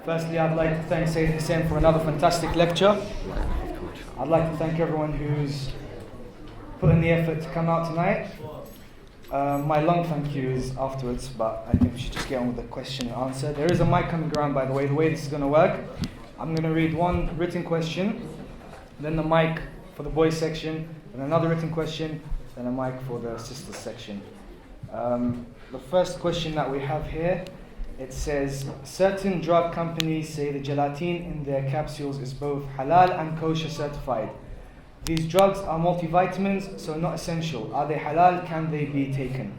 Firstly, I'd like to thank Sayyid Hussein for another fantastic lecture. I'd like to thank everyone who's put in the effort to come out tonight. My long thank you is afterwards, but I think we should just get on with the question and answer. There is a mic coming around, by the way. The way this is going to work, I'm going to read one written question, then the mic for the boys section, and another written question, then a mic for the sisters section. The first question that we have here, it says, certain drug companies say the gelatin in their capsules is both halal and kosher certified. These drugs are multivitamins, so not essential. Are they halal? Can they be taken?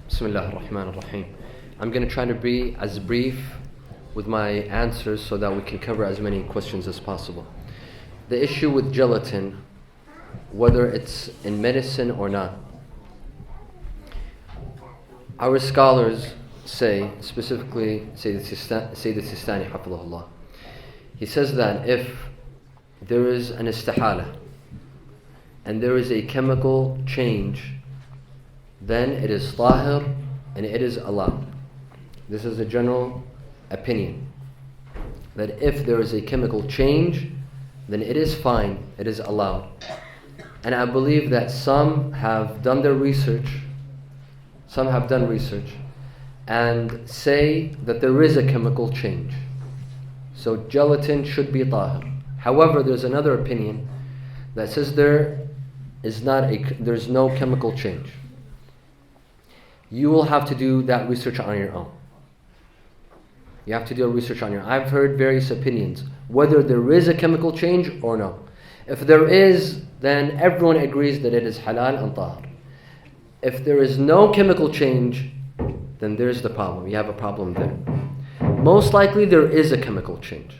Bismillah ar-Rahman ar-Rahim. I'm going to try to be as brief with my answers so that we can cover as many questions as possible. The issue with gelatin, whether it's in medicine or not, our scholars say, specifically Sayyid Sistani hafidhahullah, he says that if there is an istihala and there is a chemical change, then it is tahir and it is allowed. This is a general opinion, that if there is a chemical change, then it is fine, it is allowed. And I believe that some have done their research, and say that there is a chemical change. So gelatin should be tahir. However, there's another opinion that says there's no chemical change. You will have to do that research on your own. You have to do a research on your own. I've heard various opinions, whether there is a chemical change or no. If there is, then everyone agrees that it is halal and tahir. If there is no chemical change, then there's the problem. You have a problem there. Most likely there is a chemical change.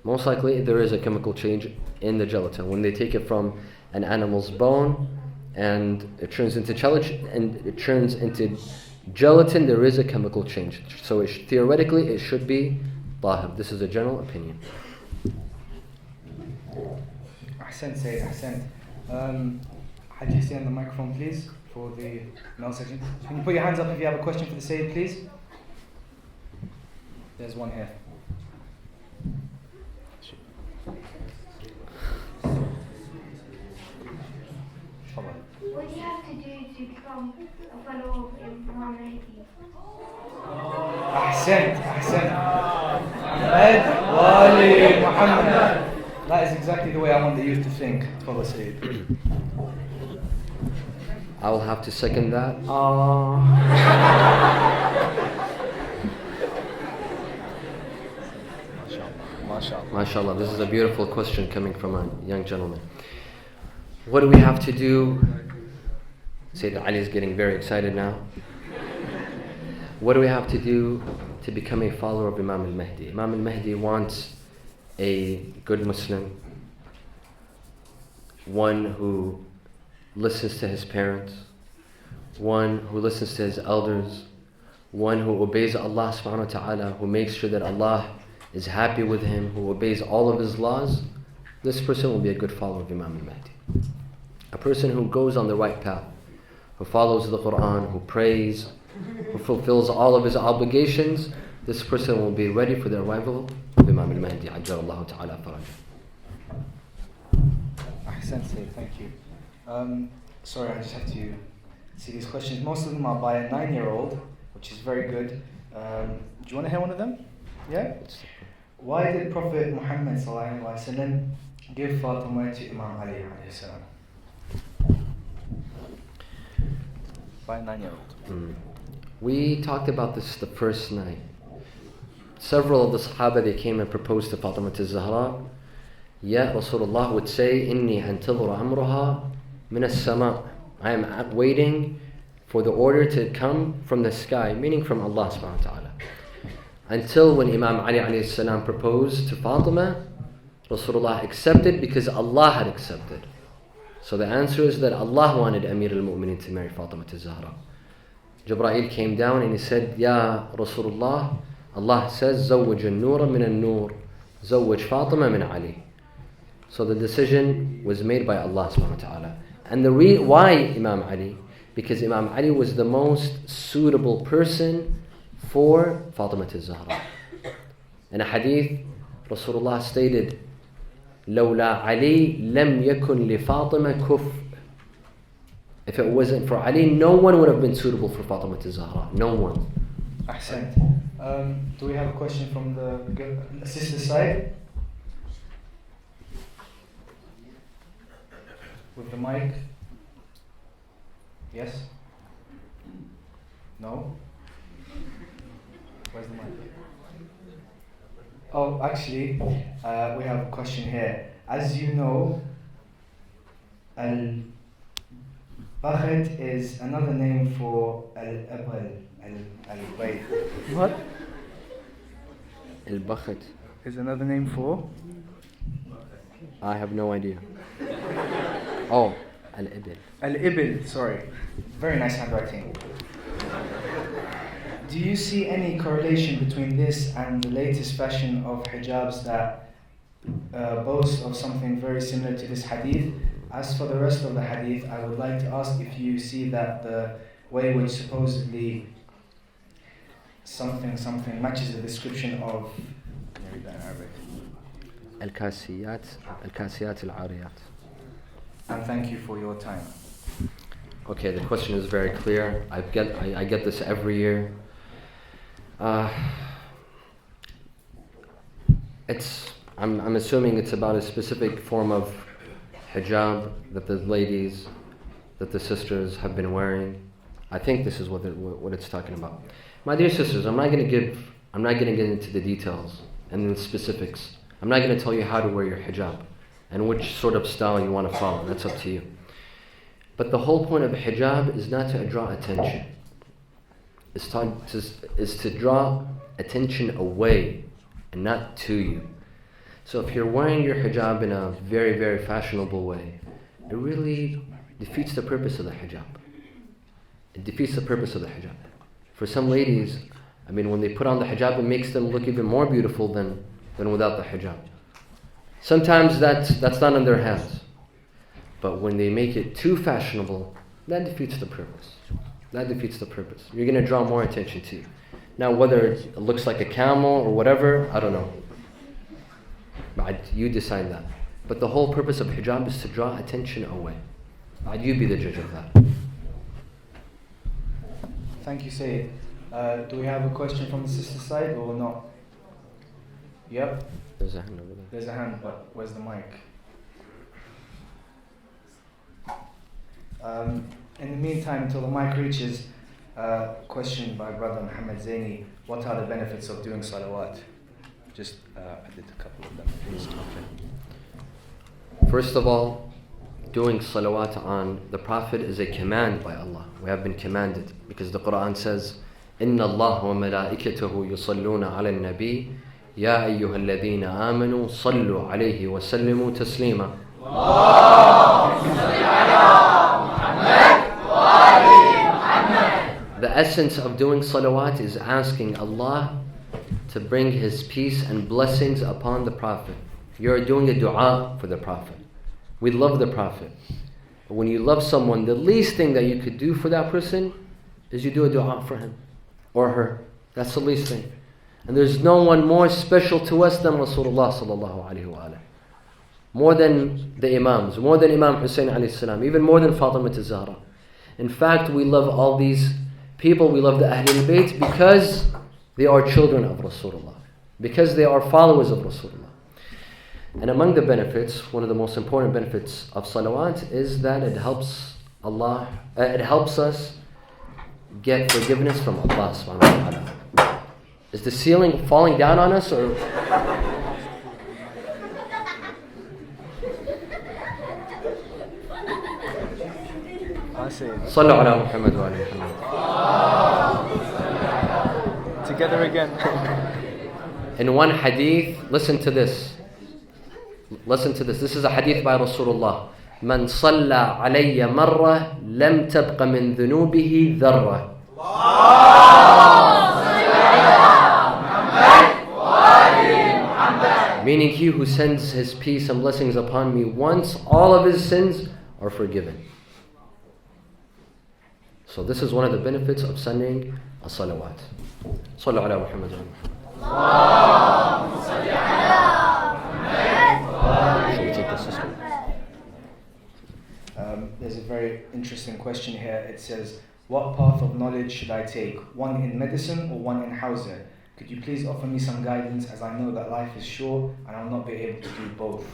Most likely there is a chemical change in the gelatin. When they take it from an animal's bone and it turns into gelatin, there is a chemical change. So theoretically it should be tahir. This is a general opinion. Ahsan, Sayyid, Ahsan. Haji, stay on the microphone, please, for the male section. Can you put your hands up if you have a question for the Sayyid, please? There's one here. What do you have to do to become a follower of Imam Mahdi? Ahsan. Ahmed Wali Muhammad. That is exactly the way I want the youth to think. Follow Sayyid. I will have to second that. MashaAllah, this is a beautiful question coming from a young gentleman. What do we have to do? Sayyid Ali is getting very excited now. What do we have to do to become a follower of Imam al-Mahdi? Imam al-Mahdi wants a good Muslim, one who listens to his parents, one who listens to his elders, one who obeys Allah subhanahu wa ta'ala, who makes sure that Allah is happy with him, who obeys all of his laws. This person will be a good follower of Imam al-Mahdi. A person who goes on the right path, who follows the Quran, who prays, who fulfills all of his obligations, this person will be ready for the arrival of Imam al-Mahdi. Ajjalallahu ta'ala farajah. Ahsan, Sayyid, thank you. Sorry, I just have to see these questions. Most of them are by a 9-year-old, which is very good. Do you want to hear one of them? Yeah? Why did Prophet Muhammad ﷺ give Fatima to Imam Ali alayhi salam? By a 9-year-old. We talked about this the first night. Several of the Sahaba, they came and proposed to Fatima al-Zahra. Yet Rasulullah would say, Inni antadhuru amruha min as-sama'. I am waiting for the order to come from the sky, meaning from Allah subhanahu wa ta'ala. Until when Imam Ali alayhi salam proposed to Fatima, Rasulullah accepted because Allah had accepted. So the answer is that Allah wanted Amir al-Mu'mineen to marry Fatima al-Zahra. Jibreel came down and he said, Ya Rasulullah, Allah says, Zawwaj al-Nura min al-Nur, Zawwaj Fatima min Ali. So the decision was made by Allah subhanahu wa ta'ala. And why Imam Ali? Because Imam Ali was the most suitable person for Fatima al-Zahra. In a hadith, Rasulullah stated, لولا علي لم يكن لفاطمة كفء. If it wasn't for Ali, no one would have been suitable for Fatima al-Zahra. No one. Ahsant. Do we have a question from the sister side? With the mic? Yes? No? Where's the mic? Oh, actually, we have a question here. As you know, Al-Bakht is another name for Al-Abal. Al-Bayt. What? Al-Bakht Is another name for? I have no idea. Oh, Al-Ibil. Al-Ibil, sorry. Very nice handwriting. Do you see any correlation between this and the latest fashion of hijabs that boast of something very similar to this hadith? As for the rest of the hadith, I would like to ask if you see that the way which supposedly something matches the description of, can you read that in Arabic? Al-Kasiyat al-Ariyat. And thank you for your time. Okay, the question is very clear. I get this every year. I'm assuming it's about a specific form of hijab that the ladies, that the sisters have been wearing. I think this is what it's talking about. My dear sisters, I'm not going to get into the details and the specifics. I'm not going to tell you how to wear your hijab and which sort of style you want to follow. That's up to you. But the whole point of hijab is not to draw attention. Is to draw attention away and not to you. So if you're wearing your hijab in a very, very fashionable way, it really defeats the purpose of the hijab. It defeats the purpose of the hijab. For some ladies, when they put on the hijab, it makes them look even more beautiful than without the hijab. Sometimes that's not in their hands. But when they make it too fashionable, that defeats the purpose. That defeats the purpose. You're going to draw more attention to you. Now, whether it looks like a camel or whatever, I don't know. You decide that. But the whole purpose of hijab is to draw attention away. You be the judge of that. Thank you, Sayyid. Do we have a question from the sister side or not? Yep. There's a hand over there. There's a hand, but where's the mic? In the meantime, until the mic reaches, question by Brother Muhammad Zaini, what are the benefits of doing salawat? Just, I did a couple of them. First of all, doing salawat on the Prophet is a command by Allah. We have been commanded because the Quran says, إِنَّ اللَّهَ وَمَلَائِكَتَهُ يُصَلُّونَ عَلَى النَّبِيِّ يَا أَيُّهَا الَّذِينَ آمَنُوا صَلُّوا عَلَيْهِ وَسَلِّمُوا تَسْلِيمًا. The essence of doing salawat is asking Allah to bring His peace and blessings upon the Prophet. You're doing a dua for the Prophet. We love the Prophet. But when you love someone, the least thing that you could do for that person is you do a dua for him or her. That's the least thing. And there's no one more special to us than Rasulullah sallallahu alaihi wasallam. More than the Imams, more than Imam Hussein alayhi salam, even more than Fatimiya al-Zahra. In fact, we love all these people, we love the Ahlul Bayt because they are children of Rasulullah, because they are followers of Rasulullah. And among the benefits, one of the most important benefits of salawat is that it helps us get forgiveness from Allah subhanahu wa ta'ala. Is the ceiling falling down on us or? Sallu ala Muhammad wa ala Muhammad. Together again. In one hadith, listen to this. Listen to this. This is a hadith by Rasulullah. من صلى علي مرة لم تبق من ذنوبه ذرة. Meaning he who sends his peace and blessings upon me once, all of his sins are forgiven. So this is one of the benefits of sending a salawat. Sallu ala Muhammad. Should we take the sister? There's a very interesting question here. It says, what path of knowledge should I take? One in medicine or one in Hausa? Could you please offer me some guidance, as I know that life is short and I'll not be able to do both?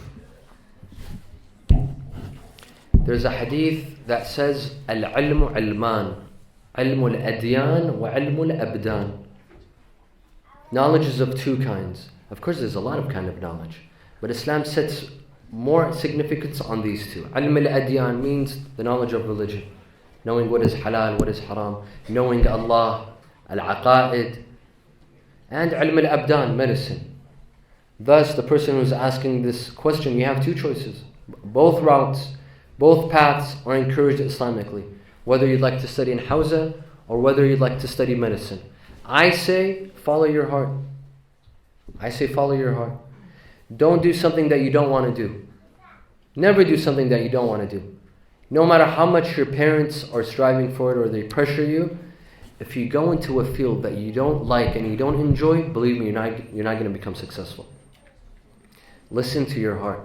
There's a hadith that says, Al-ilmu ilman, ilmu al-adyan wa ilmu al-abdan. Knowledge is of two kinds. Of course, there's a lot of kind of knowledge, but Islam sets more significance on these two. Ilm al-adyan means the knowledge of religion, knowing what is halal, what is haram, knowing Allah, al-aqa'id, and ilm al-abdan, medicine. Thus, the person who's asking this question, you have two choices. Both routes, both paths are encouraged Islamically, whether you'd like to study in Hausa or whether you'd like to study medicine. I say, follow your heart. I say, follow your heart. Don't do something that you don't want to do. Never do something that you don't want to do. No matter how much your parents are striving for it or they pressure you, if you go into a field that you don't like and you don't enjoy, believe me, you're not going to become successful. Listen to your heart.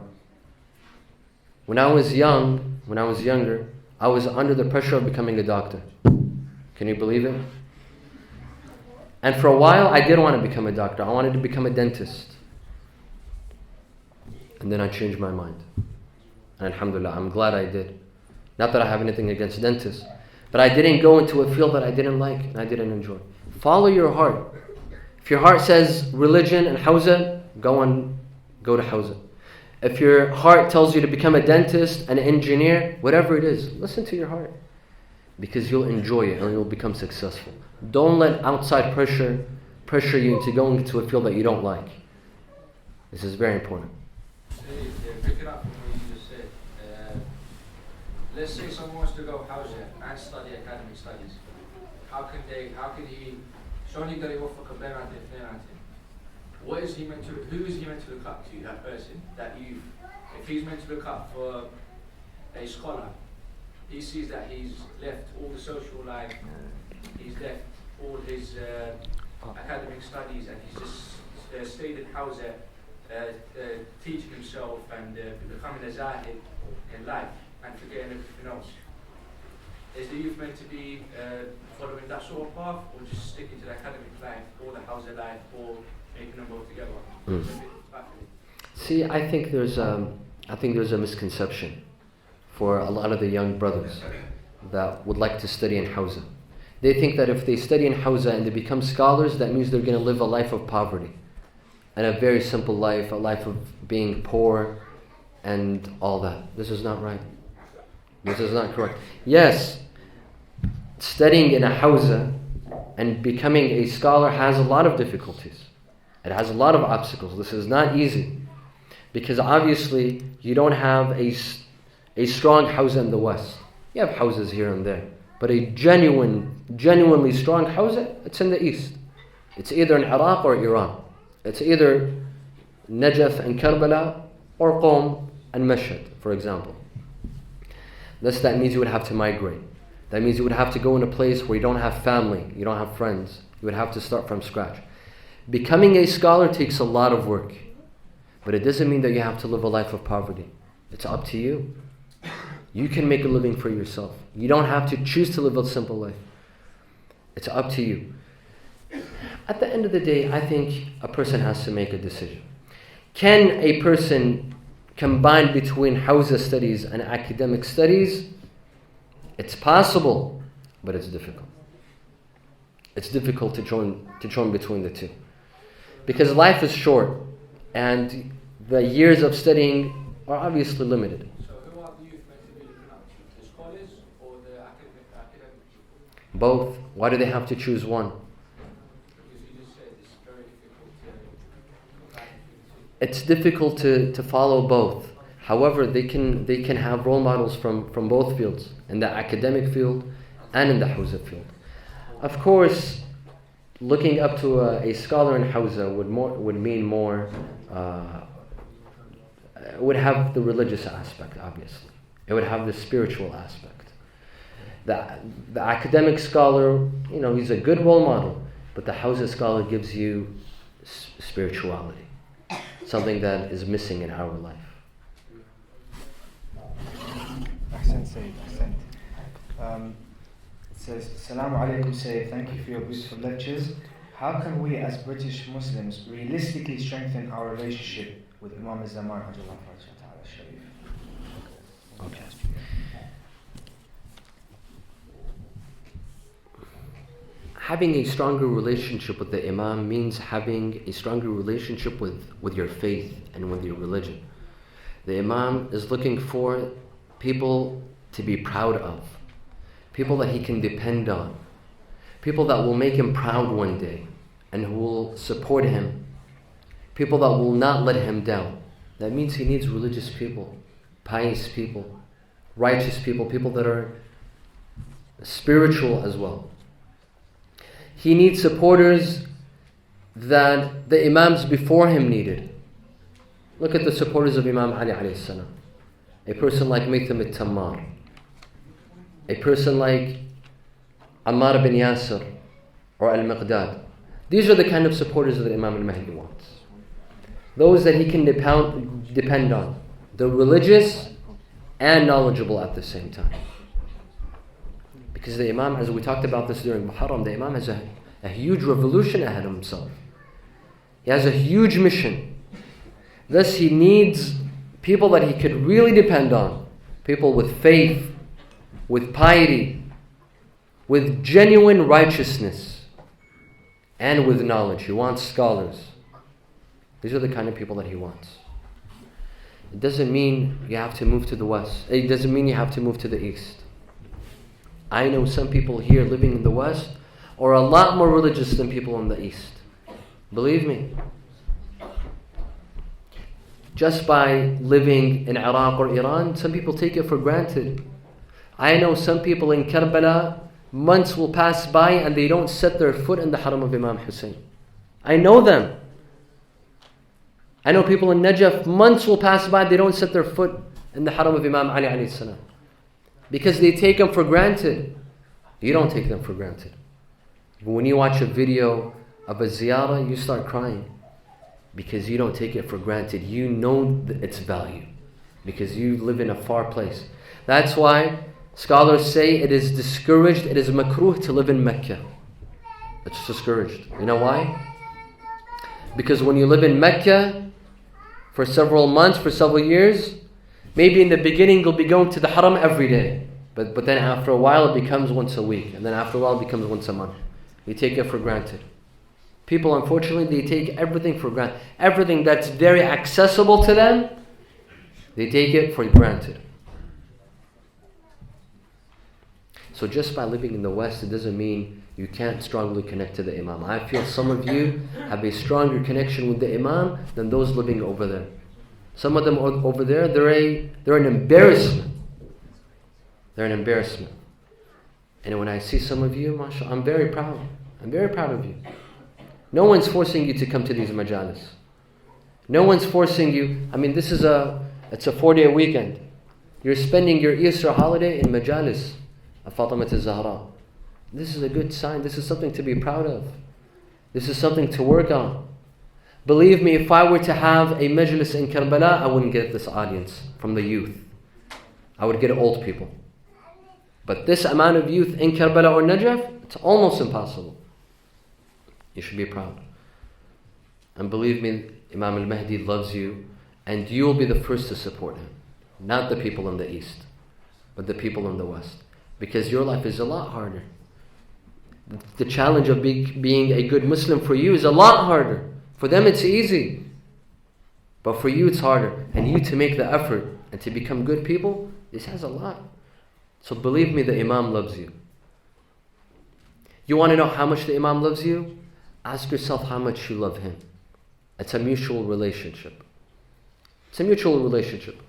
When I was younger, I was under the pressure of becoming a doctor. Can you believe it? And for a while, I didn't want to become a doctor. I wanted to become a dentist. And then I changed my mind. And alhamdulillah, I'm glad I did. Not that I have anything against dentists, but I didn't go into a field that I didn't like and I didn't enjoy. Follow your heart. If your heart says religion and Hausa, go to Hausa. If your heart tells you to become a dentist, an engineer, whatever it is, listen to your heart. Because you'll enjoy it and you'll become successful. Don't let outside pressure you into going into a field that you don't like. This is very important. Pick it up from what you just said. Let's say someone wants to go Hausa and study academic studies. How can he شلون يقدر يوفق بين الاثنين؟ Who is he meant to look up to, that person, that youth? If he's meant to look up for a scholar, he sees that he's left all the social life, he's left all his academic studies, and he's just stayed in Hausa, teaching himself and becoming a zahid in life and forgetting everything else. Is the youth meant to be following that sort of path, or just sticking to the academic life, or the Hausa life, or making them both together? See, I think there's a misconception for a lot of the young brothers that would like to study in Hausa. They think that if they study in Hausa and they become scholars, that means they're going to live a life of poverty and a very simple life, a life of being poor and all that. This is not right. This is not correct. Yes, studying in a Hausa and becoming a scholar has a lot of difficulties. It has a lot of obstacles. This is not easy. Because obviously, you don't have a strong Hausa in the West. You have houses here and there. But a genuinely strong Hausa, it's in the East. It's either in Iraq or Iran. It's either Najaf and Karbala or Qom and Mashhad, for example. That means you would have to migrate. That means you would have to go in a place where you don't have family, you don't have friends. You would have to start from scratch. Becoming a scholar takes a lot of work. But it doesn't mean that you have to live a life of poverty. It's up to you. You can make a living for yourself. You don't have to choose to live a simple life. It's up to you. At the end of the day, I think a person has to make a decision. Can a person combine between Hausa studies and academic studies? It's possible, but it's difficult. It's difficult to join between the two. Because life is short, and the years of studying are obviously limited. So who are the youth meant to be looking up to? The scholars or the academic people? Both. Why do they have to choose one? Because you just said it's very difficult to It's difficult to follow both. However, they can have role models from both fields, in the academic field and in the Hausa field. Of course, looking up to a scholar in Hausa would mean more. It would have the religious aspect, obviously. It would have the spiritual aspect. The academic scholar, he's a good role model, but the Hawza scholar gives you spirituality, something that is missing in our life. Ahsan Sayyid, Ahsan. It says, Assalamu alaikum Sayyid, thank you for your beautiful lectures. How can we as British Muslims realistically strengthen our relationship with Imam al-Zaman Sharif? Okay. Having a stronger relationship with the Imam means having a stronger relationship with your faith and with your religion. The Imam is looking for people to be proud of, people that he can depend on, people that will make him proud one day and who will support him, people that will not let him down. That means he needs religious people, pious people, righteous people, people that are spiritual as well. He needs supporters that the Imams before him needed. Look at the supporters of Imam Ali alayhi salam. A person like Maytham al-Tammar, a person like Ammar bin Yasir or Al-Miqdad. These are the kind of supporters that Imam al-Mahdi wants. Those that he can depend on. They're religious and knowledgeable at the same time. Because the Imam, as we talked about this during Muharram, the Imam has a huge revolution ahead of himself. He has a huge mission. Thus he needs people that he could really depend on. People with faith, with piety, with genuine righteousness, and with knowledge. He wants scholars. These are the kind of people that he wants. It doesn't mean you have to move to the west. It doesn't mean you have to move to the east. I know some people here living in the west are a lot more religious than people in the east. Believe me. Just by living in Iraq or Iran, some people take it for granted. I know some people in Karbala, months will pass by and they don't set their foot in the haram of Imam Hussein. I know them. I know people in Najaf, months will pass by, they don't set their foot in the haram of Imam Ali alayhi salam. Because they take them for granted. You don't take them for granted. But when you watch a video of a ziyarah, you start crying. Because you don't take it for granted. You know its value. Because you live in a far place. That's why scholars say it is discouraged, it is makruh to live in Mecca. It's discouraged. You know why? Because when you live in Mecca for several months, for several years, maybe in the beginning you'll be going to the haram every day. But then after a while it becomes once a week. And then after a while it becomes once a month. You take it for granted. People, unfortunately, they take everything for granted. Everything that's very accessible to them, they take it for granted. So just by living in the West, it doesn't mean you can't strongly connect to the Imam. I feel some of you have a stronger connection with the Imam than those living over there. Some of them over there, they're an embarrassment. They're an embarrassment. And when I see some of you, mashallah, I'm very proud. I'm very proud of you. No one's forcing you to come to these majalis. No one's forcing you. I mean, it's a 4-day weekend. You're spending your Easter holiday in majalis of Fatimiya al-Zahra. This is a good sign. This is something to be proud of. This is something to work on. Believe me, if I were to have a majlis in Karbala, I wouldn't get this audience from the youth. I would get old people. But this amount of youth in Karbala or Najaf, it's almost impossible. You should be proud. And believe me, Imam al-Mahdi loves you, and you will be the first to support him. Not the people in the east, but the people in the west. Because your life is a lot harder. The challenge of being a good Muslim for you is a lot harder. For them it's easy. But for you it's harder. And you to make the effort and to become good people, this has a lot. So believe me, the Imam loves you. You want to know how much the Imam loves you? Ask yourself how much you love him. It's a mutual relationship. It's a mutual relationship.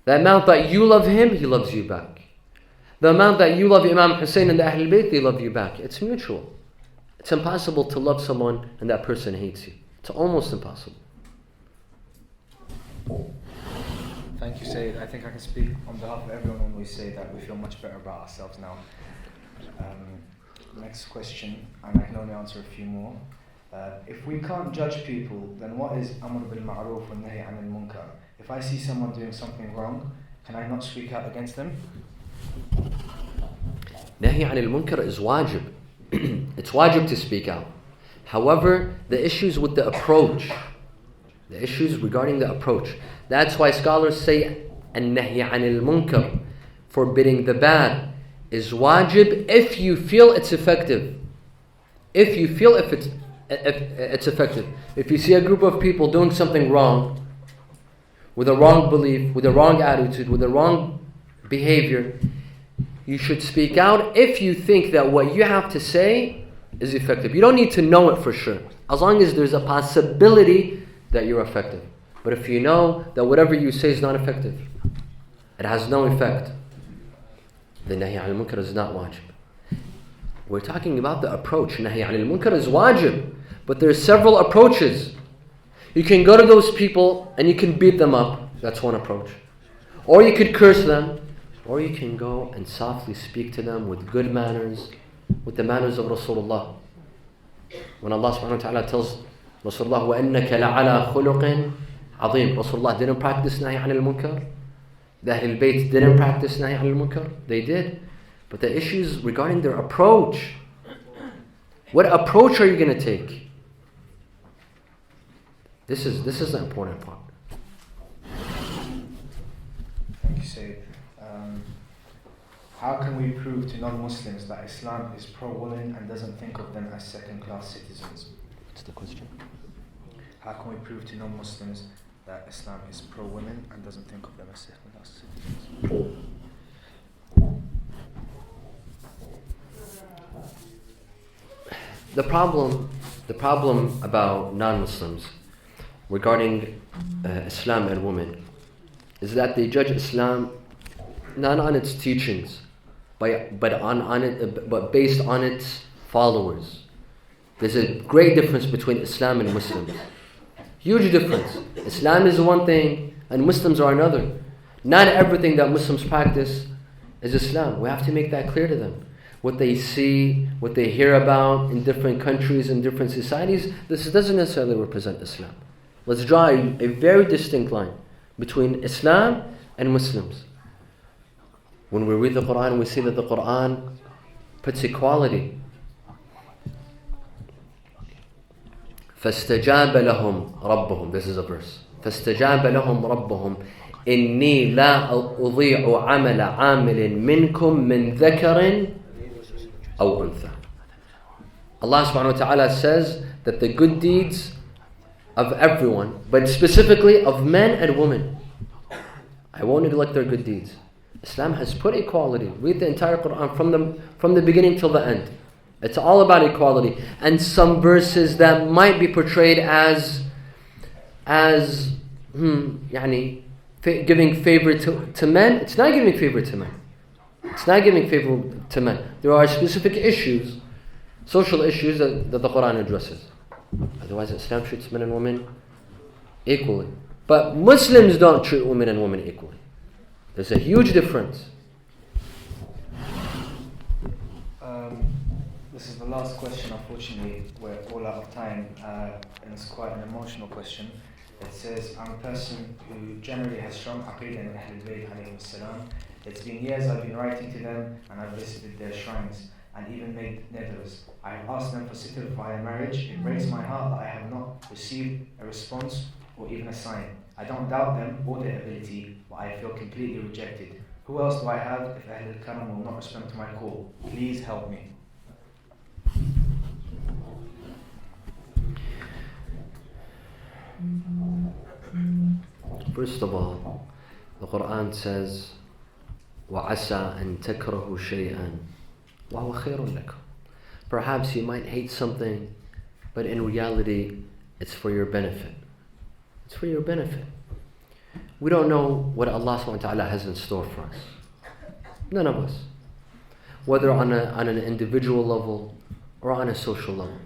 The amount that you love him, he loves you back. The amount that you love Imam Hussein and the Ahlul Bayt, they love you back. It's mutual. It's impossible to love someone and that person hates you. It's almost impossible. Thank you, Sayyid. I think I can speak on behalf of everyone when we say that we feel much better about ourselves now. Next question, and I can only answer a few more. If we can't judge people, then what is Amr bil Ma'ruf wa Nahy anil Munkar? If I see someone doing something wrong, can I not speak out against them? Nahy anil Munkar is wajib. It's wajib to speak out. However, the issues with the approach, the issues regarding the approach, that's why scholars say an-nahy anil munkar, forbidding the bad, is wajib if you feel it's effective. If you feel if it's effective. If you see a group of people doing something wrong, with a wrong belief, with a wrong attitude, with a wrong behavior, you should speak out if you think that what you have to say is effective. You don't need to know it for sure, as long as there's a possibility that you're effective. But if you know that whatever you say is not effective, it has no effect, then nahy anil munkar is not wajib. We're talking about the approach. Nahy anil munkar is wajib, but there are several approaches. You can go to those people and you can beat them up. That's one approach. Or you could curse them, or you can go and softly speak to them with good manners, with the manners of Rasulullah. When Allah subhanahu wa ta'ala tells Rasulullah, وَإِنَّكَ لَعَلَى خُلُقٍ عَظِيمٍ, Rasulullah didn't practice nahy anil munkar. The Ahlul Bayt didn't practice nahy anil munkar. They did. But the issues regarding their approach. What approach are you going to take? This is the important part. Thank you, Sayyid. How can we prove to non-Muslims that Islam is pro-women and doesn't think of them as second-class citizens? What's the question? How can we prove to non-Muslims that Islam is pro-women and doesn't think of them as second-class citizens? The problem about non-Muslims regarding Islam and women is that they judge Islam not on its teachings, but based on its followers. There's a great difference between Islam and Muslims. Huge difference. Islam is one thing and Muslims are another. Not everything that Muslims practice is Islam. We have to make that clear to them. What they see, what they hear about in different countries and different societies, this doesn't necessarily represent Islam. Let's draw a very distinct line between Islam and Muslims. When we read the Quran, we see that the Quran puts equality. فَاسْتَجَابَ لَهُمْ رَبُّهُم. This is a verse. فَاسْتَجَابَ لَهُمْ رَبُّهُم إِنِّي لَا أُضِيعُ عَمَلَ عَامِلٍ مِّنكُم مِّن ذَكَرٍ أَوْ أُنثَى. Allah subhanahu wa ta'ala says that the good deeds of everyone, but specifically of men and women, I won't neglect their good deeds. Islam has put equality. Read the entire Quran from the beginning till the end. It's all about equality. And some verses that might be portrayed as giving favor to men, it's not giving favor to men. It's not giving favor to men. There are specific issues, social issues that the Quran addresses. Otherwise, Islam treats men and women equally. But Muslims don't treat women and women equally. There's a huge difference. This is the last question, unfortunately. We're all out of time, and it's quite an emotional question. It says, I'm a person who generally has strong aqeedah in Ahlul Bayt alayhim salam. It's been years I've been writing to them, and I've visited their shrines, and even made nadrs. I have asked them for sitr via marriage. It breaks my heart that I have not received a response or even a sign. I don't doubt them or their ability, but I feel completely rejected. Who else do I have if Ahlul Karam will not respond to my call? Please help me. First of all, the Quran says, وَعَسَىٰ أَن تَكْرَهُ شَيْئًا وَهُوَ خَيْرٌ لَكُمْ. Perhaps you might hate something, but in reality, it's for your benefit. It's for your benefit. We don't know what Allah subhanahu wa ta'ala has in store for us. None of us. Whether on an individual level or on a social level.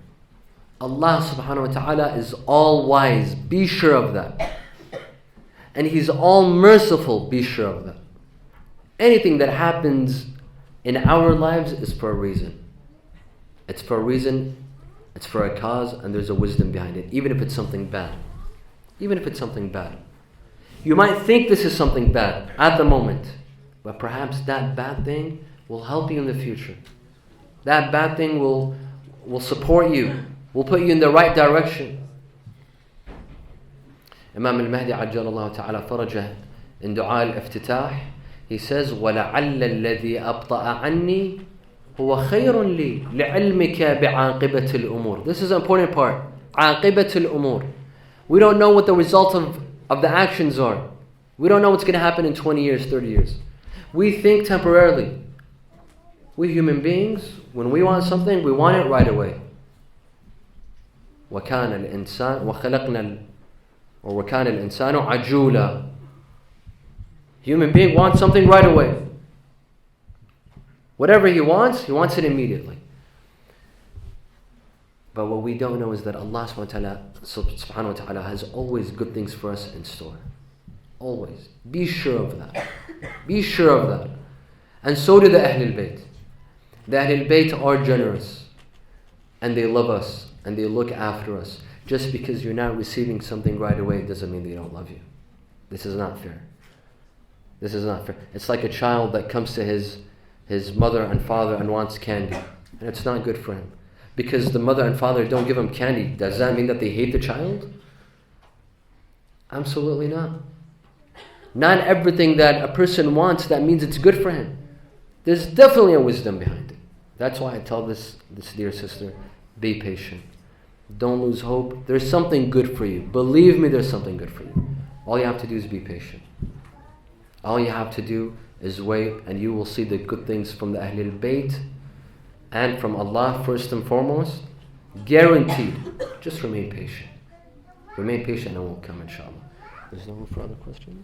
Allah subhanahu wa ta'ala is all wise. Be sure of that. and He's all merciful. Be sure of that. Anything that happens in our lives is for a reason. It's for a reason, it's for a cause, and there's a wisdom behind it, even if it's something bad. Even if it's something bad. You might think this is something bad at the moment, but perhaps that bad thing will help you in the future. That bad thing will support you, will put you in the right direction. Imam al-Mahdi ajjalallahu ta'ala farajah in Dua al-Iftitah, he says, وَلَعَلَّ الَّذِي أَبْطَأَ عَنِّي هُوَ خَيْرٌ لِي لِعِلْمِكَ بِعَاقِبَةِ الْأُمُورِ. This is an important part. عَاقِبَةِ الْأُمُورِ. We don't know what the result of the actions are. We don't know what's going to happen in 20 years, 30 years. We think temporarily. We human beings, when we want something, we want it right away. وَكَانَ الْإِنسَانُ عَجُولًا. Human being wants something right away. Whatever he wants it immediately. But what we don't know is that Allah subhanahu wa ta'ala has always good things for us in store. Always. Be sure of that. Be sure of that. And so do the Ahlul Bayt. The Ahlul Bayt are generous. And they love us. And they look after us. Just because you're not receiving something right away doesn't mean they don't love you. This is not fair. This is not fair. It's like a child that comes to his mother and father and wants candy. And it's not good for him. Because the mother and father don't give him candy, does that mean that they hate the child? Absolutely not. Not everything that a person wants, that means it's good for him. There's definitely a wisdom behind it. That's why I tell this dear sister, be patient. Don't lose hope. There's something good for you. Believe me, there's something good for you. All you have to do is be patient. All you have to do is wait, and you will see the good things from the Ahlul Bayt and from Allah first and foremost. Guaranteed. Just remain patient. Remain patient and it will come, inshallah. There's no room for other questions?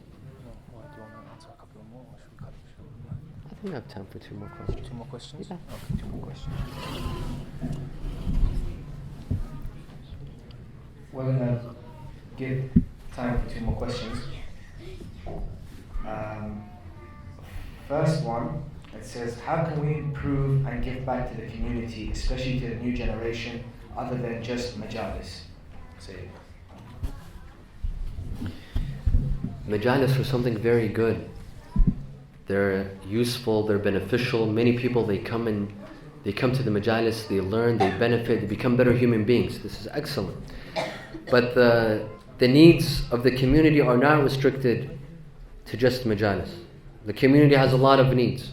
No, do you want to answer a couple more, or should we cut it short? I think we have time for 2 more questions. 2 more questions? Yeah. Okay, 2 more questions. We're going to give time for 2 more questions. First one, it says, how can we improve and give back to the community, especially to the new generation, other than just Majlis? Say Majalis are something very good. They're useful, they're beneficial. Many people, they come to the Majalis, they learn, they benefit, they become better human beings. This is excellent. But the needs of the community are not restricted to just Majalis. The community has a lot of needs.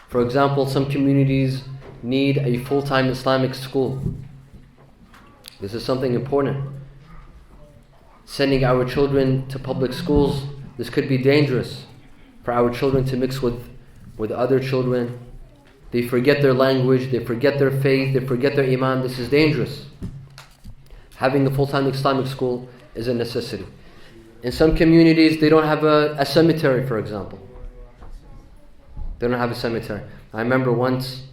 For example, some communities need a full-time Islamic school. This is something important. Sending our children to public schools, this could be dangerous for our children to mix with other children. They forget their language, they forget their faith, they forget their Imam. This is dangerous. Having a full-time Islamic school is a necessity. In some communities, they don't have a cemetery, for example. They don't have a cemetery. I remember once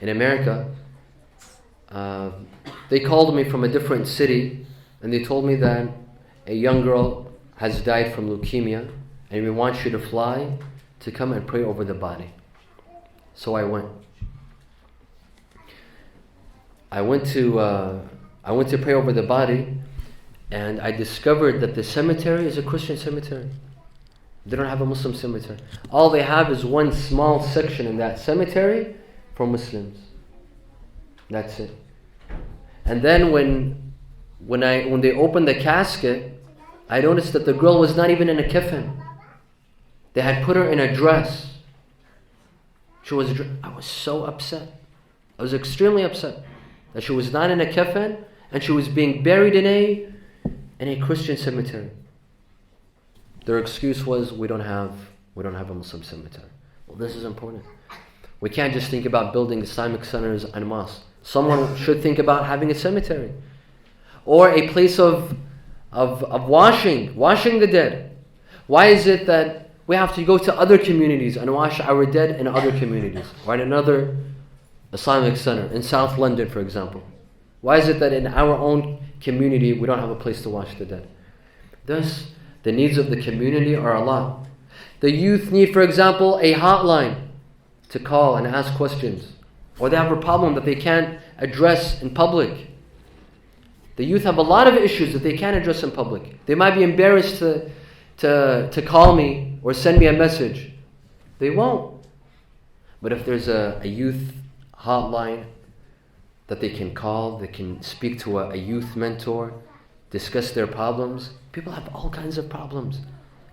in America, they called me from a different city and they told me that a young girl has died from leukemia and we want you to fly to come and pray over the body. So I went. I went to pray over the body, and I discovered that the cemetery is a Christian cemetery. They don't have a Muslim cemetery. All they have is one small section in that cemetery for Muslims. That's it. And then when they opened the casket, I noticed that the girl was not even in a kafan. They had put her in a dress. I was so upset. I was extremely upset that she was not in a kafan and she was being buried in a Christian cemetery. Their excuse was, we don't have a Muslim cemetery. Well, this is important. We can't just think about building Islamic centers and mosques. Someone should think about having a cemetery or a place of washing the dead. Why is it that we have to go to other communities and wash our dead in other communities, or in another Islamic center in South London, for example? Why is it that in our own community we don't have a place to wash the dead? Thus, The needs of the community are a lot. The youth need, for example, a hotline to call and ask questions. Or they have a problem that they can't address in public. The youth have a lot of issues that they can't address in public. They might be embarrassed to call me or send me a message. They won't. But if there's a youth hotline that they can call, they can speak to a youth mentor, discuss their problems. People have all kinds of problems.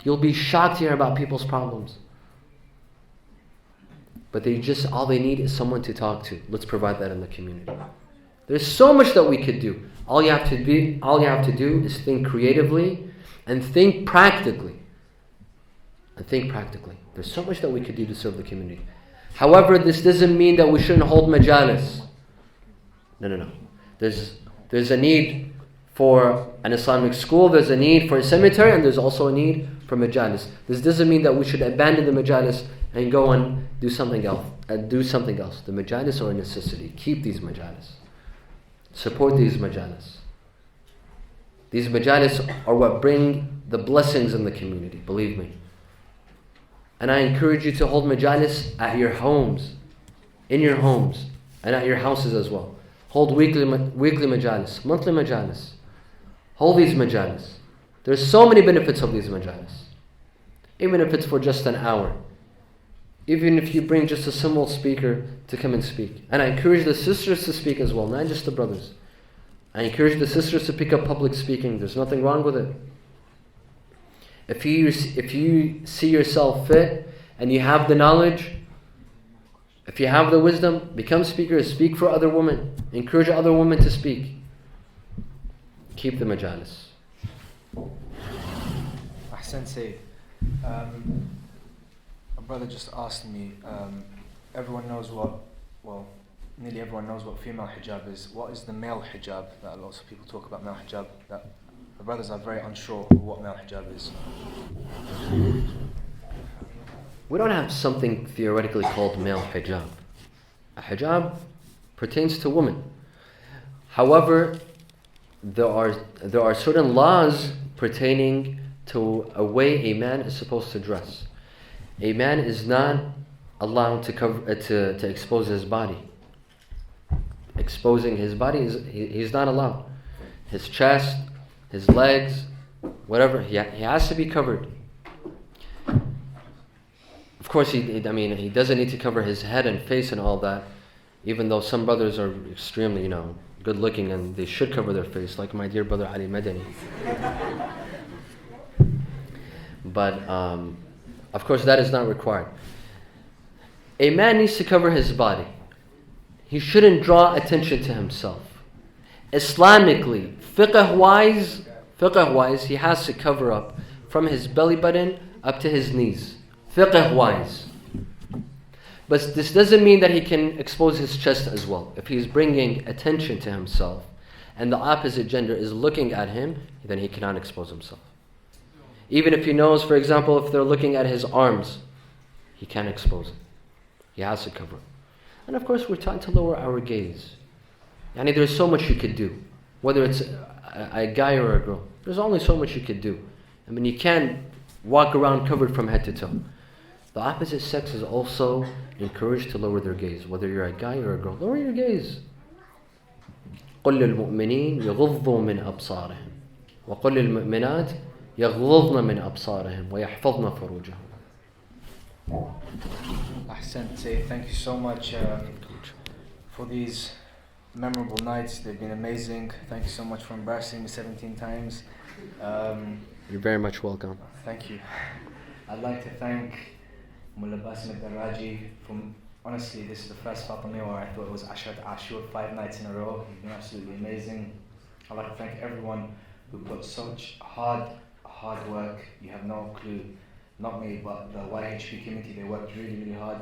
You'll be shocked to hear about people's problems. But all they need is someone to talk to. Let's provide that in the community. There's so much that we could do. All you have to do is think creatively and think practically. There's so much that we could do to serve the community. However, this doesn't mean that we shouldn't hold majalis. No. There's a need for an Islamic school, there's a need for a cemetery, and there's also a need for majalis. This doesn't mean that we should abandon the majalis and go and do something else. The majalis are a necessity. Keep these majalis. Support these majalis. These majalis are what bring the blessings in the community, believe me. And I encourage you to hold majalis at your homes, in your homes, and at your houses as well. Hold weekly majalis, monthly majalis. Hold these majalis. There's so many benefits of these majalis. Even if it's for just an hour. Even if you bring just a simple speaker to come and speak. And I encourage the sisters to speak as well, not just the brothers. I encourage the sisters to pick up public speaking. There's nothing wrong with it. If you see yourself fit and you have the knowledge, if you have the wisdom, become speakers. Speak for other women. Encourage other women to speak. Keep the majalis. Sensei, a brother just asked me, nearly everyone knows what female hijab is. What is the male hijab? That lots of people talk about male hijab. That the brothers are very unsure of what male hijab is. We don't have something theoretically called male hijab. A hijab pertains to women. However, there are certain laws pertaining to a way a man is supposed to dress. A man is not allowed to expose his body. Exposing his body he's not allowed. His chest, his legs, whatever, he has to be covered. Of course, he doesn't need to cover his head and face and all that, even though some brothers are extremely, good looking and they should cover their face, like my dear brother Ali Madani. But, of course, that is not required. A man needs to cover his body. He shouldn't draw attention to himself. Islamically, fiqh-wise, he has to cover up from his belly button up to his knees. Fiqh-wise. But this doesn't mean that he can expose his chest as well. If he's bringing attention to himself and the opposite gender is looking at him, then he cannot expose himself. Even if he knows, for example, if they're looking at his arms, he can't expose it. He has to cover it. And of course, we're taught to lower our gaze. There's so much you could do. Whether it's a guy or a girl, there's only so much you could do. You can't walk around covered from head to toe. The opposite sex is also encouraged to lower their gaze. Whether you're a guy or a girl, lower your gaze. قل للمؤمنين يغضوا من أبصارهم وقل للمؤمنات يغضضن من أبصارهم ويحفظن فروجهم. Sensei, thank you so much for these memorable nights. They've been amazing. Thank you so much for embarrassing me 17 times. You're very much welcome. Thank you. I'd like to thank Mullah Basim al-Daraji. Honestly, this is the first Fatimiya where I thought it was Ashur 5 nights in a row. You've been absolutely amazing. I'd like to thank everyone who put such hard work. You have no clue. Not me, but the YHP community, they worked really, really hard.